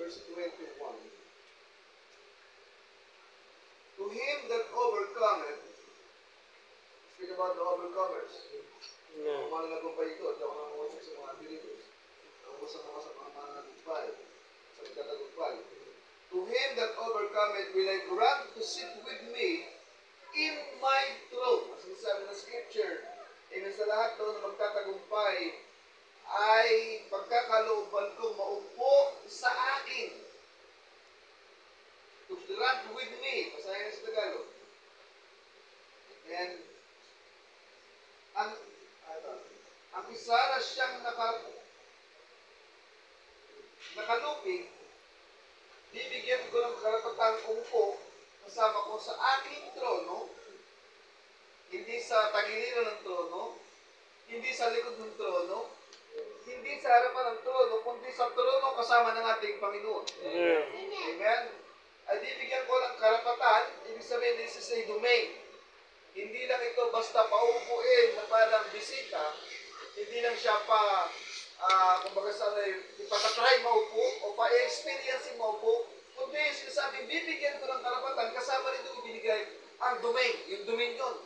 verse 21. To him that overcometh, speak about the overcomers. Kung ano nagkumpay ito, diyan ko nang uusap sa mga believers. Ang uusap mo sa mga nagkumpay, sa nagkatagumpay. To him that overcometh will I grant to sit with me in my throne. As sabi ng scripture, amen, sa lahat daw na magtatagumpay ay pagkakalooban kong maupo sa akin. To grant with me, pasahin sa Tagalog. And ang isa na siyang nakalupig, bibigyan ko ng karapatang umupo kasama ko sa aking trono, hindi sa tagiliran ng trono, hindi sa likod ng trono, hindi sa harapan ng trono, kundi sa trono kasama ng ating Panginoon. Amen? Ay bibigyan ko ng karapatan, ibig sabihin, this is a domain. Hindi lang ito basta paupuin na parang bisita, hindi lang siya kumbaga sa ipatatry maupo o pa-experience maupo, kundi sinasabing bibigyan ko ng karapatan, kasama nito ibinigay ang domain, yung dominion.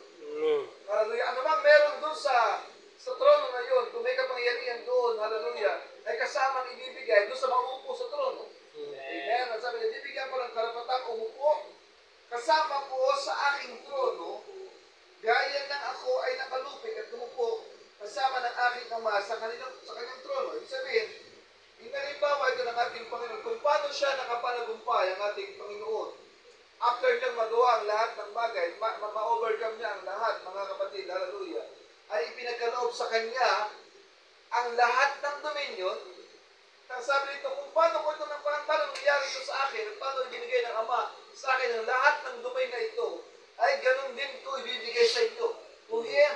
Hallelujah. Ano bang meron doon sa trono na yun, kung may kapangyarihan doon, hallelujah, ay kasamang ibibigay doon sa maupo sa trono. Amen. Ang sabi niya, bibigyan ko ng karapatan umupo, kasama ko sa aking trono, gaya ng ako ay nakalupig at umupo kasama ng aking ama sa kanyang trono. Ibig sabihin, inalimbawa ito ng ating Panginoon kung paano siya nakapanagumpay ang ating Panginoon. After niyang magawa ang lahat ng bagay, ma-overcome niya ang lahat, mga kapatid, hallelujah, ay ipinagkaloob sa kanya ang lahat ng dominion. Ang sabi nito, kung paano nangyari ito sa akin, at paano ibinigay ng Ama sa akin ang lahat ng domain na ito, ay ganun din ko ibibigay sa inyo. To him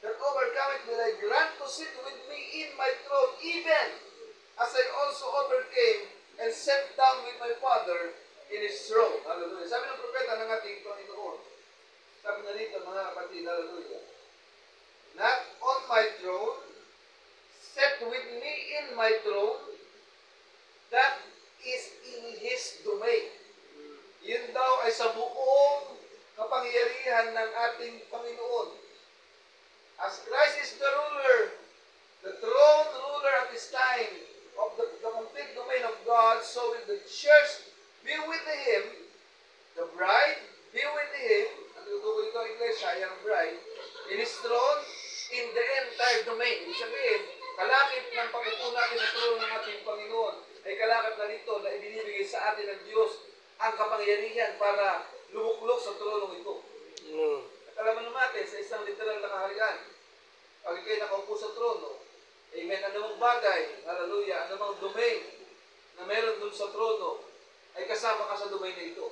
that overcometh will I grant to sit with me in my throne, even as I also overcame and sat down with my Father in His throne. Hallelujah. Sabi ng propeta ng ating Panginoon, sabi na dito, mga kapatid, hallelujah, not on my throne, set with me in my throne, that is in His domain. Yun daw ay sa buong kapangyarihan ng ating Panginoon. As Christ is the ruler, the throne ruler at this time of the complete domain of God, so will the church be with Him, the bride be with Him, ang tutukoy ito ang iglesia, yung bride, in His throne, in the entire domain. Ibig sabihin, kalakip ng pag-upo natin sa trono ng ating Panginoon, ay kalakip na dito na ibinibigay sa atin ng Diyos ang kapangyarihan para lumuklok sa tronong ito. At alam naman natin, sa isang literal na kaharian, pag ikaw'y nakaupo sa trono, amen, anumang bagay, hallelujah, anumang domain na meron dun sa trono, ay kasama ka sa domain na ito.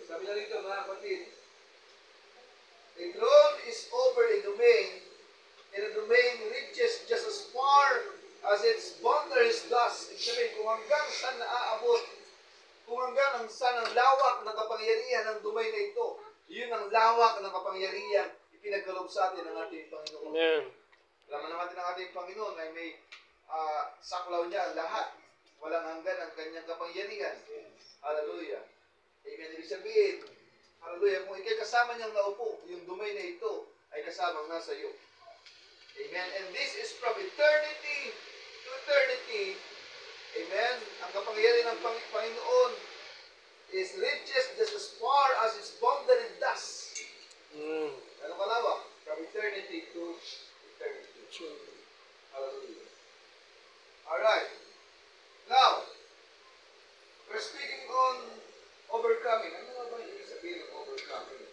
Sabi na rito, mga kapatid, a throne is over a domain, and a domain reaches just as far as its boundaries does. Ibig sabihin, kung hanggang saan naaabot, kung hanggang saan ang lawak ng kapangyarihan ng domain na ito, yun ang lawak ng kapangyarihan ipinagkaloob sa atin ng ating Panginoon. Amen. Alam naman natin ang ating Panginoon ay may saklaw niya ang lahat. Walang hanggan ang kanyang kapangyarihan. Hallelujah. Amen. Ibig sabihin, hallelujah, kung ikay kasama niyang naupo, yung domain na ito ay kasamang nasa iyo. Amen. And this is from eternity to eternity. Amen. Ang kapangyarihan ng Panginoon is reaches just as far as its boundary does. Ano kalawak? From eternity to eternity. Hallelujah. Alright. Now, we're speaking on overcoming. Ano nga ba yung ibig sabihin ng overcoming?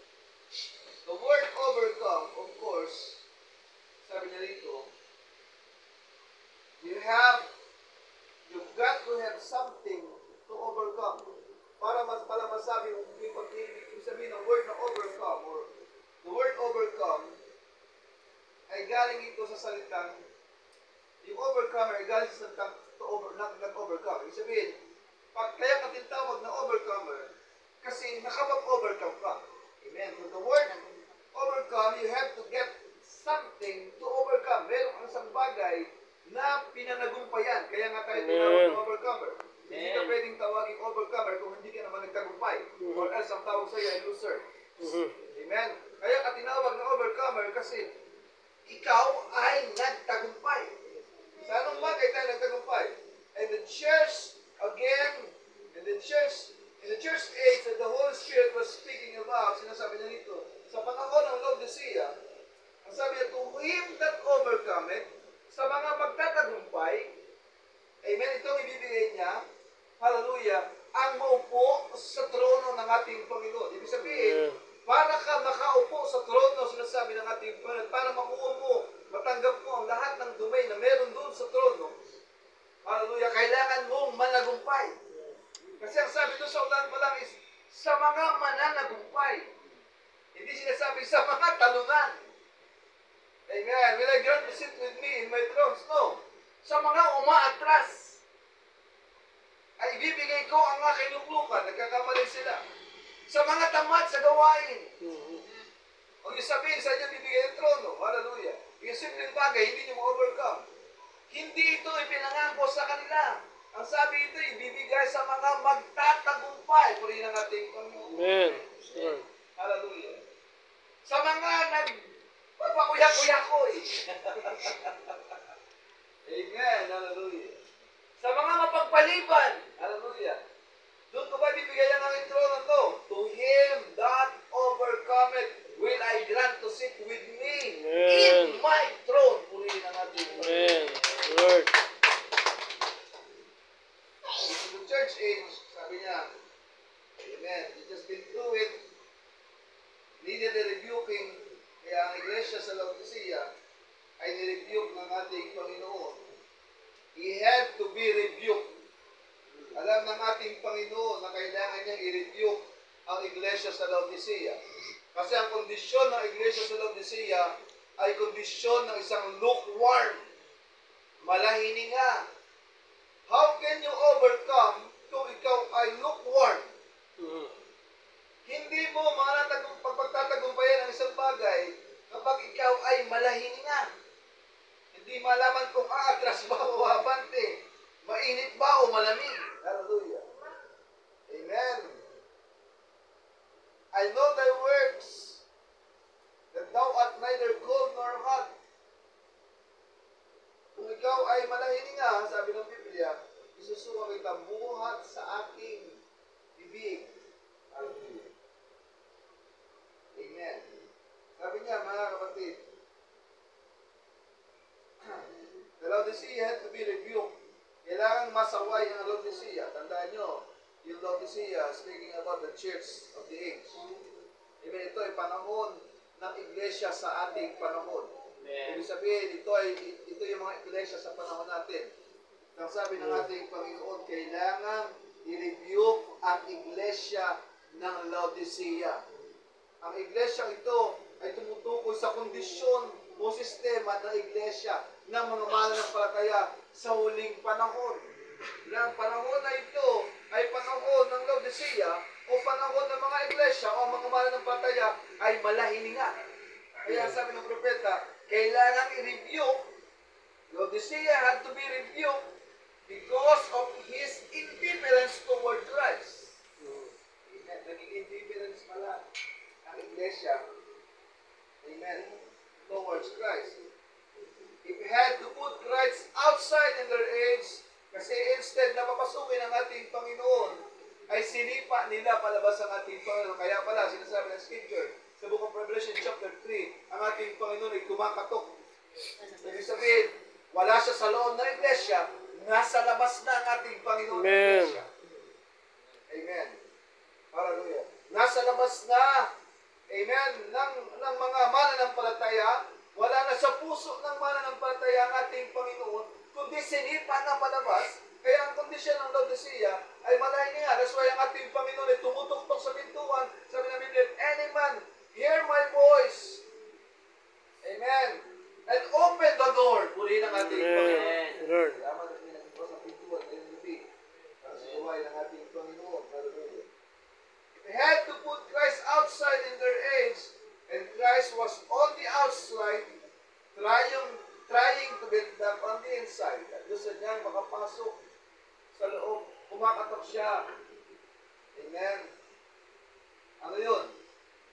The word overcome, of course, sabi niya rito, you've got to have something to overcome. Para masabi yung ibig sabihin ng word na overcome, or the word overcome, ay galing ito sa salitang, yung overcomer ay galing sa salitang nag-overcome. Ibig sabihin, kaya ka tinatawag na overcomer, kasi nakapag-overcome ka. Amen. So the word overcome, you have to get something to overcome. Meron kang isang bagay na pinanagumpayan. Kaya nga tayo tinawag na overcomer. Hindi ka pwedeng tawaging overcomer kung hindi ka naman nagtagumpay. Or else ang tawag sa'yo ay loser. Amen? Kaya ka tinawag na overcomer kasi ikaw ay nagtagumpay. Sa anong bagay tayo nagtagumpay? And the church, again, in the church age that the Holy Spirit was speaking about, sinasabi niya nito, sa panahon ng Laodicea, ang sabi niya, to him that overcometh, sa mga magtatagumpay, amen, itong ibibigay niya, hallelujah, ang maupo sa trono ng ating Panginoon. Ibig sabihin, para ka makaupo sa trono, sinasabi ng ating Panginoon, para makuha mo, matanggap mo ang lahat ng dumay na meron doon sa trono, hallelujah, kailangan mong managumpay. Kasi ang sabi doon sa ulan pa lang is, sa mga mananagumpay. Hindi sinasabi sa mga talunan. Amen. Will I grant to sit with me in my thrones? No. Sa mga umaatras, ay ibibigay ko ang aking luklukan. Nagkakamali sila. Sa mga tamad sa gawain. O yung sabihin sa inyo, bibigay ang trono. Hallelujah. Yung simpleng bagay, hindi nyo ma-overcome. Hindi ito ipinangako sa kanila. Ang sabi ito, ibibigay sa mga magtatagumpay. Purihin ang ating Panginoon. Amen. Hallelujah. Sa mga nagpapakuya-kuya-koy. Amen. Hallelujah. Sa mga mapagpaliban. Hallelujah. Doon ko ba bibigay ang aking trono to? To him that overcometh will I grant to sit with me in my throne. Purihin ang ating Amen. Lord. This is the church age, sabi niya. Amen. You just been through it. Needed a rebuking. Kaya ang iglesia sa Laodicea ay nirebuke ng ating Panginoon. He had to be rebuked. Alam ng ating Panginoon na kailangan niyang i-rebuke ang iglesia sa Laodicea. Kasi ang kondisyon ng iglesia sa Laodicea ay kondisyon ng isang lukewarm. Malahininga. How can you overcome kung ikaw ay lukewarm? Hindi mo pagpagtatagumpayan ang isang bagay kapag ikaw ay malahininga. Hindi malaman kung aatras ba o abante, mainit ba o malamig. Hallelujah. Amen. I know thy works, that thou art neither cold nor hot. Kung ikaw ay malahininga, sabi ng Biblia, isusuka kita buhat sa aking bibig. Hallelujah. Amen. Sabi niya, mga kapatid, the Laodicea had to be rebuked. Kailangan masaway ang Laodicea. Tandaan nyo, yung Laodicea, speaking about the church of the age. Amen. Ito ay panahon ng iglesia sa ating panahon. Ibig sabihin, ito yung mga iglesia sa panahon natin. Ang sabi ng ating Panginoon, kailangan i-rebuke ang iglesia ng Laodicea. Ang iglesia ito ay tumutukoy sa kondisyon o sistema ng iglesia ng mga mananampalataya sa huling panahon. Na ang panahon na ito ay panahon ng Laodicea o panahon ng mga iglesia o mga mananampalataya ay malahininga. Kaya sabi ng propeta, kailangan i-rebuke. Laodicea had to be rebuked because of his indifference toward Christ. Naging indifference pala ang iglesia. Amen. Towards Christ. If we had to put Christ outside in their age, kasi instead na papasukin ang ating Panginoon, ay sinipa nila palabas ang ating Panginoon. Kaya pala, sinasabi ng Scripture, sa Book of Revelation chapter 3, ang ating Panginoon ay kumakatok. Ibig sabihin, wala siya sa loob ng iglesia, nasa labas na ang ating Panginoon ng iglesia. Amen. Hallelujah. Nasa labas na, amen, ng mga mananampalataya, wala na sa puso ng mananampalataya ang ating Panginoon, kundi sinipa na palabas. Kaya ang kondisyon ng Laodicea ay malahininga. That's why ang ating Panginoon ay tumutuktok sa pintuan. Sabi ng Biblia, any man, hear my voice. Amen. And open the door. Purihin ang ating Panginoon. Lord. Yaman na pinagpapos sa pintuan ngayong gabi. Para sa buhay ng ating Panginoon. Hallelujah. They had to put Christ outside in their age, and Christ was on the outside, trying to get back on the inside. siya. Amen. Ano yun?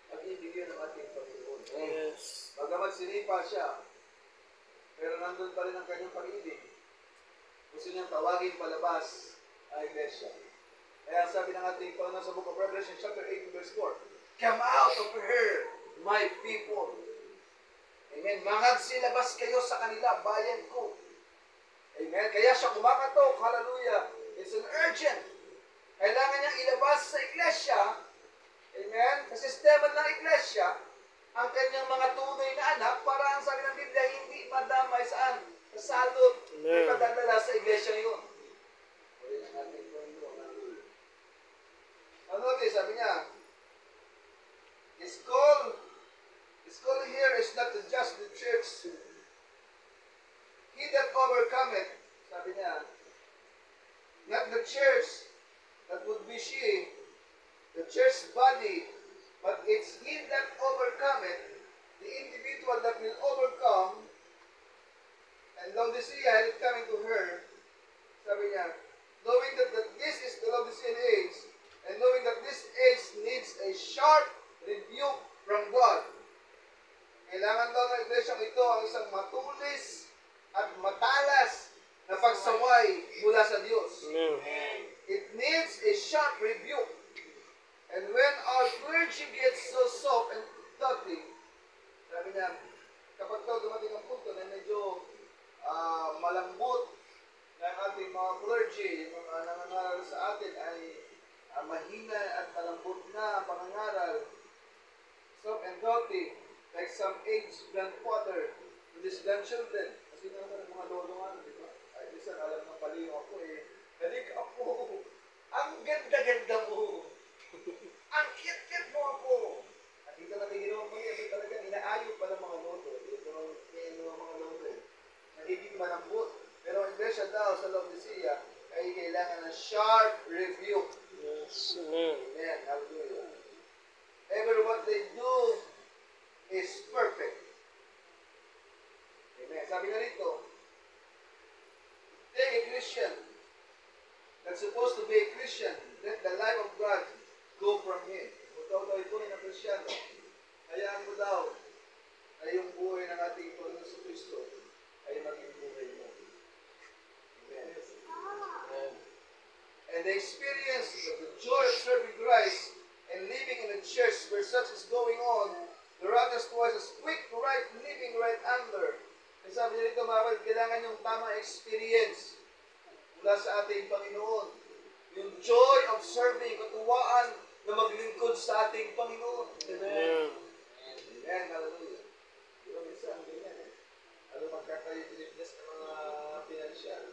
Pag-ibig yun ng ating Panginoon. Yes. Bagamat sinipa siya, pero nandun pa rin ang kanyang pag-ibig. Gusto niyang tawagin palabas ang iglesia. Kaya sabi ng ating Panginoon sa Book of Revelation chapter 8 verse 4, "Come out of her, my people." Amen. Magsilabas kayo sa kanila, bayan ko. Amen. Kaya siya kumakatok. Hallelujah. It's an urgent. Kailangan niyang ilabas sa iglesia. Amen. Sa sistema ng iglesia, ang kanyang mga tunay na anak para ang sabi ng Biblia, hindi madamay saan? Sa salot. Ay padadala sa iglesia yun. Ano sabi niya? His call here is not to just the church. He that overcometh, sabi niya, not the church, that would be she, the church body, but it's he that overcometh, the individual that will overcome, and Laodicea is coming to her, sabi niya, knowing that this is the Laodicean age, and knowing that this age needs a sharp rebuke from God. Kailangan daw ng iglesyang ito ang isang matulis at matalas na pagsaway mula sa Diyos. Amen. It needs a sharp rebuke. And when our clergy gets so soft and dirty, sabi niya, kapag daw dumating ang punto na medyo malambot na ang ating mga clergy, yung mga nangangaral sa atin ay mahina at malambot na ang pangangaral, soft and dirty, like some aged grandfather with his grandchildren. Kasi naman ang mga lolo nga, di ba? Ay, minsan alam ng paliw ako Dalik ako. Ang ganda-ganda mo. Ang cute-cute mo ako. Nakita natin ginawa mo yan. Talagang inaayo pa ng mga lolo. Yung mga lolo. Nagiging malambot. Pero ang iglesia daw sa Laodicea ay kailangan ng sharp rebuke. Yes. Amen. Amen. Hallelujah. Ever what they do is perfect. Amen. Sabi na rito, take a Christian that's supposed to be a Christian, let the life of God go from him. Kung daw ituloy ng Krisyano, hayaan mo daw na yung buhay ng ating Panginoon sa Kristo ay maging buhay mo. Amen. And the experience of the joy of serving Christ and living in a church where such is going on, the Rotters twice as quick to right living right under. Kasi sabi niya rito, mga kapatid, kailangan yung tamang experience mula sa ating Panginoon. Yung joy of serving, katuwaan na maglingkod sa ating Panginoon. Amen. Amen. Hallelujah. Di ba minsan, ganyan Ano magkakayo dinibless ng mga financial.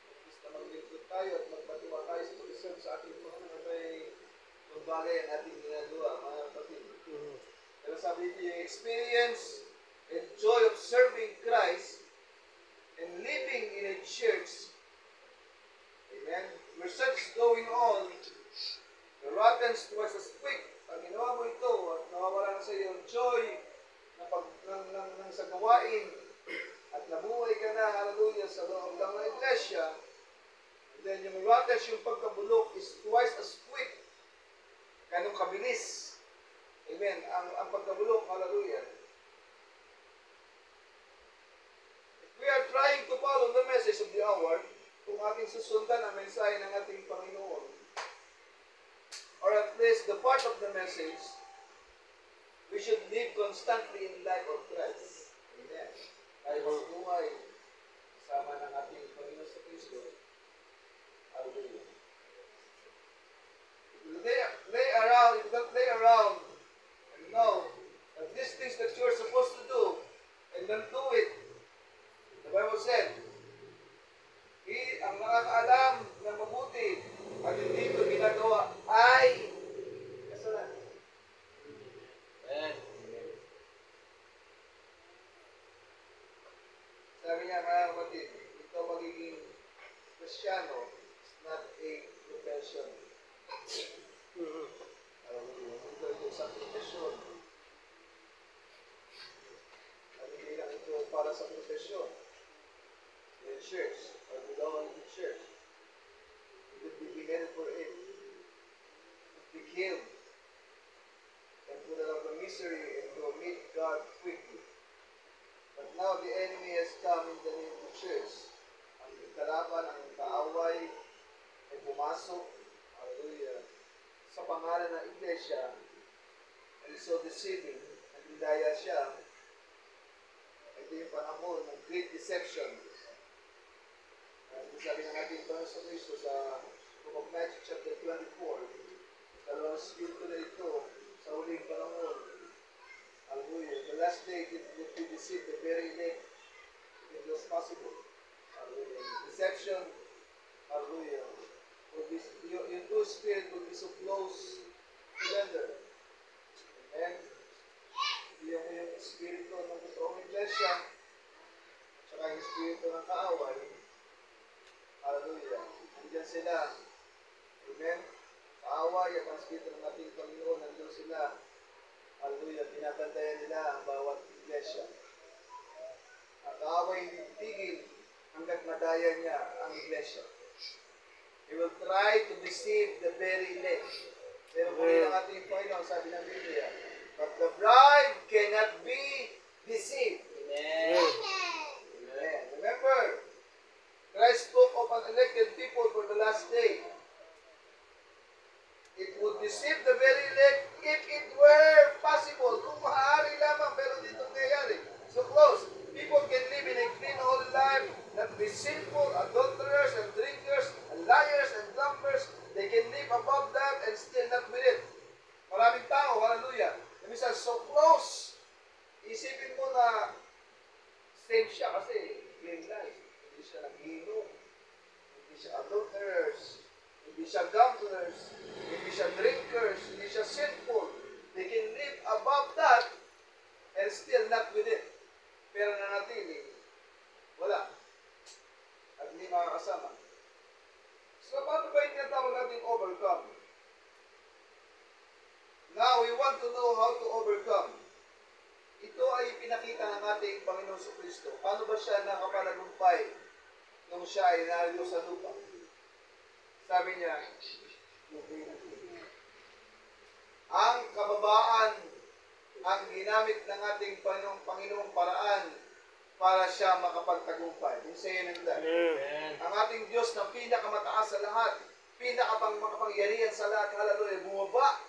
Imbis na maglingkod tayo at magpatuwa tayo sa pag-serve sa ating Panginoon, ay kung bagay ang ating ginagawa, mga kapatid. Pero sabi niyo, yung experience and joy of serving Christ and living in a church, amen, where such is going on, the rottens was as quick. Pag ginawa mo ito at nawawala na sa iyo ang joy ng sa gawain at nabuhay ka na, hallelujah, sa loob lang ng iglesia, and then yung rottens, yung pagkabulok is twice as quick. Ganong kabilis. Amen. Ang pagkabulok, hallelujah. If we are trying to follow the message of the hour, kung ating susundan ang mensahe ng ating Panginoon, or at least the part of the message, we should live constantly in life of Christ. Amen. Tayo magbuhay kasama ng ating Panginoon sa Kristo. Hallelujah. Lay around and know that these things that you are supposed to do and don't do it. The Bible said, ang nakakaalam ng mabuti at hindi ito ginagawa ay kasalanan. Amen. Sabi pangalan ng iglesia, and so deceiving, nagdidaya siya. Ito yung panahon ng great deception. Sabi ng ating Panginoon sa Kristo sa Book of Matthew chapter 24, dalawang spirito na ito sa huling panahon. Hallelujah. The last day it would be deceived the very elect if it was possible. Hallelujah. Deception, hallelujah. Yung two spirit will be so close together. And yung spirito ng totoong iglesia, tsaka yung spirito ng kaaway, hallelujah. Nandiyan sila. Amen. Kaaway at ang spirito ng ating Panginoon, nandiyan sila. Hallelujah. Binabantayan nila ang bawat iglesia. Ang kaaway hindi titigil hanggat madaya niya ang iglesia. He will try to deceive the very elect. Pero kung yun ang ating Panginoon, sabi ng Biblia, but the bride cannot be deceived. Amen. Amen. Remember, Christ spoke of an elected people for the last day. It would deceive the very elect if it were possible. Kung maaari lamang, pero dito nangyayari. So close. People can live in a clean, holy life, not be sinful, adulterers and drinkers, and liars and drunkards. They can live above that and still not with it. Maraming tao, hallelujah. Minsan, so close. Isipin mo na same siya kasi clean life. Hindi siya nag-iinom. Hindi siya adulterers. Hindi siya gamblers. Hindi siya drinkers. Hindi siya sinful. They can live above that and still not with it. Pero nanatili, wala. At hindi makakasama. So, paano ba yung tinatawag natin overcome? Now, we want to know how to overcome. Ito ay pinakita ng ating Panginoon sa Kristo. Paano ba siya nakapanagumpay nung siya ay narito sa lupa? Sabi niya, ang kababaan ang ginamit ng ating Panginoong paraan para siya makapagtagumpay. Yung say ng that. Ang ating Diyos na pinakamataas sa lahat, makapangyarihan sa lahat, hallelujah, bumaba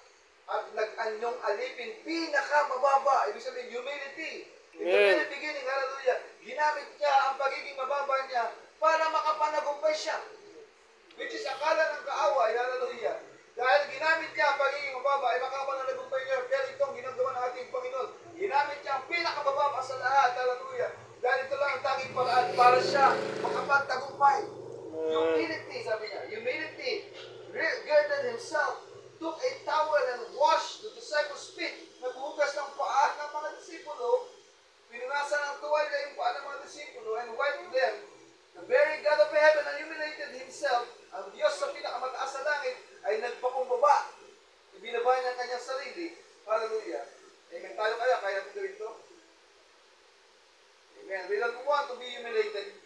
at nag-anyong alipin, pinakamababa. Ibig sabihin, humility. In the very beginning, hallelujah, ginamit niya ang pagiging mababa niya para makapanagumpay siya. Which is akala ng kaaway, hallelujah. Dahil ginamit niya ang pagiging mababa, ay makapanagumpay niya. Pero itong ginagawa ng ating Panginoon, ginamit niya ang pinakamababa sa lahat, hallelujah. Dahil ito lang ang tanging paraan para siya makapagtagumpay. Humility, sabi niya. Humility. Girded himself, took a towel and washed the disciples' feet. Naghugas ng paa ng mga disipulo. Pinunasan ng tuwalya yung paa ng mga disipulo and wiped them. The very God of heaven humiliated himself. Ang Diyos sa pinakamataas sa langit ay nagpakumbaba. Ibinaba niya ang kanyang sarili. Hallelujah. Amen. Tayo kaya mo gawin ito? Amen. We don't want to be humiliated.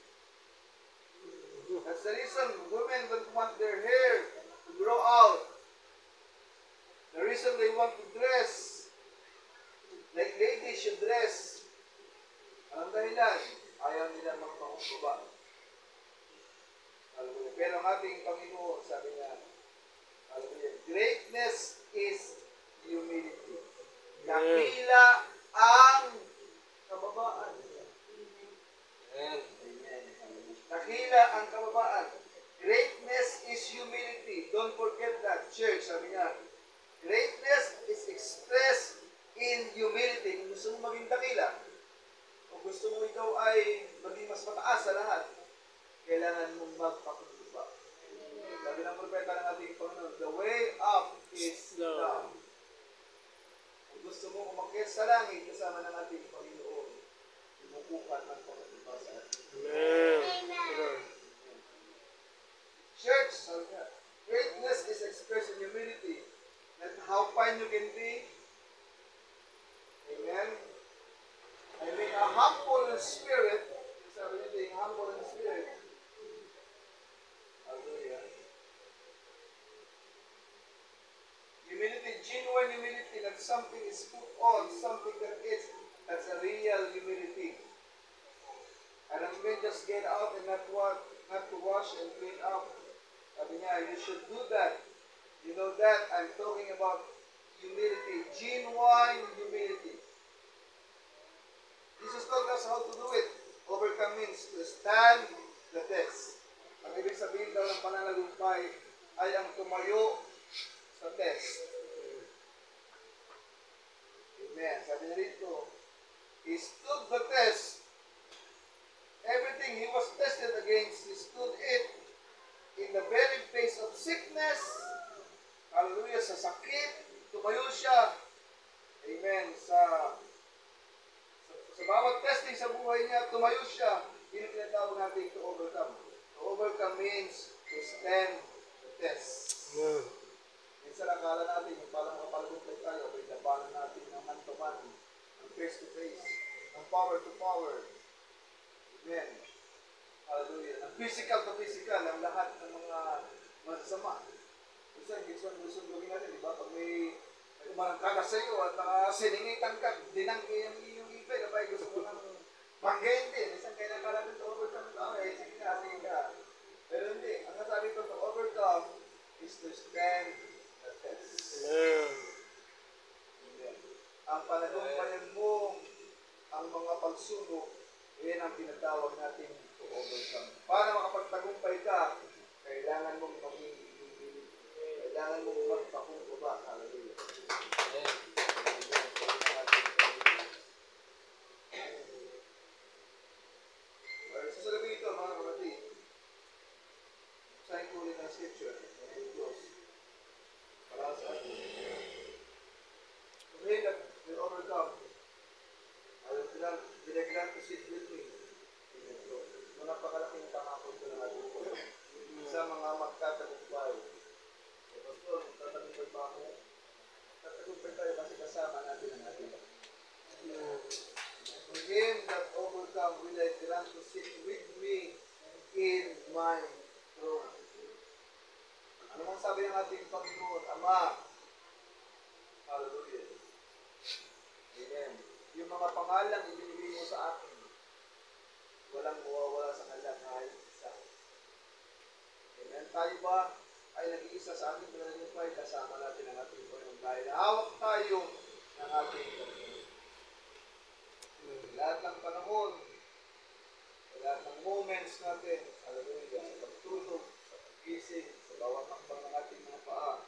That's the reason women don't want their hair to grow out. The reason they want to dress like ladies should dress. Anong dahilan? Ayaw nila magpakumbaba. Hallelujah. Pero ang ating Panginoon, sabi niya, hallelujah, greatness is humility. Dakila ang kababaan. Amen. Dakila ang kababaan. Greatness is humility. Don't forget that, church. Sabi niya, greatness is expressed in humility. Kung gusto mo maging dakila, kung gusto mo ikaw ay maging mas mataas sa lahat, kailangan mong magpakumbaba. Sabi ng propeta ng ating Panginoon, the way up is down. Kung gusto mo umakyat sa langit kasama ng ating Panginoon, imukukan ng pagkakita sa atin. Amen. Church, greatness is expressed in humility. That's how fine you can be. Amen. I mean, a humble in spirit. Sabi niyo, being humble in spirit. Hallelujah. Humility, genuine humility, that something is put on, something that is, that's a real humility. And as men just get out and not to wash and clean up. Sabi niya, you should do that. You know that I'm talking about humility, genuine humility. Jesus told us how to do it. Overcome means to stand the test. Ang ibig sabihin daw ng pananagumpay ay ang tumayo sa test. Amen. Sabi niya rito, he stood the test. Everything he was tested against, he stood it in the very face of sickness. Hallelujah. Sa sakit, tumayo siya. Amen. Sa bawat testing sa buhay niya, tumayo siya. Yun ang tinatawag natin to overcome. To overcome means to stand the test. Amen. Minsan akala natin, yung parang makapalagumpay tayo, may labanan natin ng man to man, ng face to face, ng power to power. Amen. Hallelujah. Ng physical to physical, ang lahat ng mga masasama. Minsan, gusto gawin natin, di ba? Pag may umarangkada sa iyo at siningitan ka, dinanggi ang iyong ipay, abay, gusto mo nang banggain din. Minsan, kailangan natin to overcome ito. Okay, sige ka. Pero hindi. Ang nasabi ko to overcome is to stand the test. Amen. Amen. Ang pananagumpayan mo, ang mga pagsubok, yan ang tinatawag natin to overcome. Para makapagtagumpay ka, kailangan mong magpakumbaba. Hallelujah. Sa gabi ito, mga kapatid, sahin ko ulit ang scripture ng Diyos para sa atin. To him that will overcome, I will grant to sit with me in the throne. Napakalaking pangako ito ng ating po. Sa mga magtatagumpay. So, Pastor, magtatagumpay pa ako. Magtatagumpay tayo kasi kasama natin ang ating. To him that overcome will I grant to sit with me in my throne. Ano mang sabi ng ating Panginoon? Ama. Hallelujah. Amen. Yung mga pangalang ibinigay mo sa akin, walang mawawala sa kanila kahit isa. Amen. Tayo ba ay nag-iisa sa ating pananagumpay kasama natin ang ating Panginoon dahil hawak tayo ng ating Panginoon. Lahat ng panahon, lahat ng moments natin, hallelujah, sa pagtulog, sa pag-gising, sa bawat hakbang ng ating mga paa,